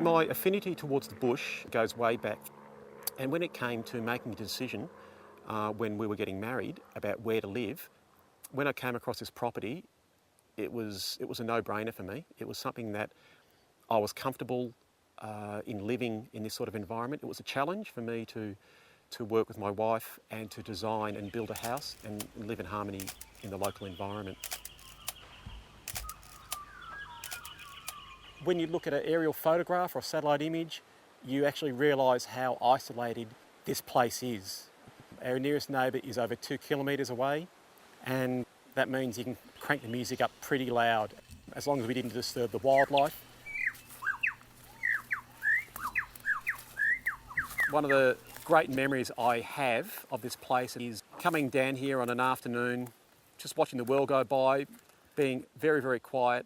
My affinity towards the bush goes way back, and when it came to making a decision when we were getting married about where to live, when I came across this property, it was a no-brainer for me. It was something that I was comfortable in living in this sort of environment. It was a challenge for me to work with my wife and to design and build a house and live in harmony in the local environment. When you look at an aerial photograph or a satellite image, you actually realise how isolated this place is. Our nearest neighbour is over 2 kilometres away, and that means you can crank the music up pretty loud, as long as we didn't disturb the wildlife. One of the great memories I have of this place is coming down here on an afternoon, just watching the world go by, being very, very quiet,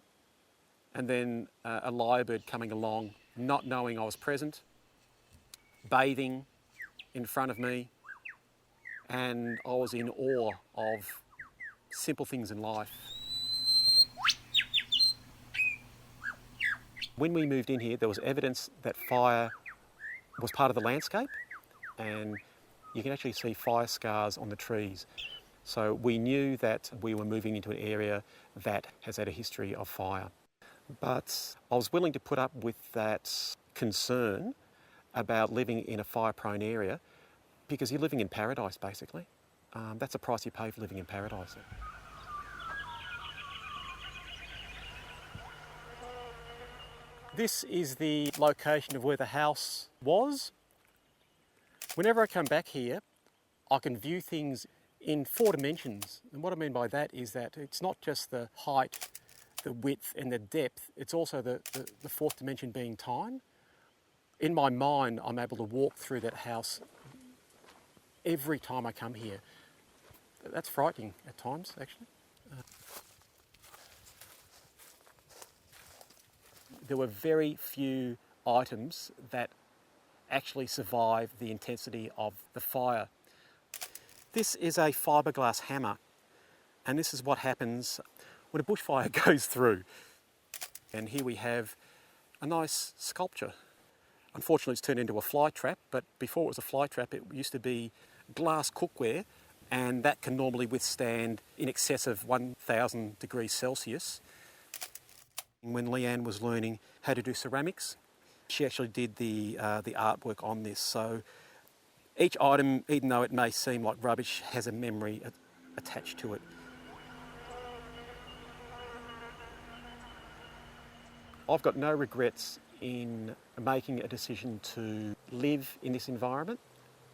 and then a lyrebird coming along, not knowing I was present, bathing in front of me, and I was in awe of simple things in life. When we moved in here, there was evidence that fire was part of the landscape, and you can actually see fire scars on the trees. So we knew that we were moving into an area that has had a history of fire. But I was willing to put up with that concern about living in a fire-prone area because you're living in paradise, basically. That's the price you pay for living in paradise. This is the location of where the house was. Whenever I come back here, I can view things in 4 dimensions. And what I mean by that is that it's not just the height, the width and the depth, it's also the 4th dimension being time. In my mind, I'm able to walk through that house every time I come here. That's frightening at times, actually. There were very few items that actually survived the intensity of the fire. This is a fiberglass hammer, and this is what happens when a bushfire goes through. And here we have a nice sculpture. Unfortunately, it's turned into a fly trap, but before it was a fly trap, it used to be glass cookware, and that can normally withstand in excess of 1,000 degrees Celsius. When Leanne was learning how to do ceramics, she actually did the artwork on this. So each item, even though it may seem like rubbish, has a memory attached to it. I've got no regrets in making a decision to live in this environment,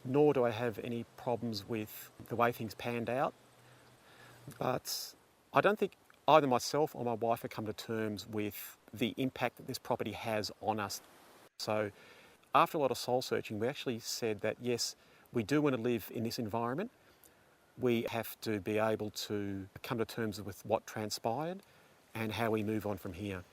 nor do I have any problems with the way things panned out. But I don't think either myself or my wife have come to terms with the impact that this property has on us. So after a lot of soul searching, we actually said that yes, we do want to live in this environment. We have to be able to come to terms with what transpired and how we move on from here.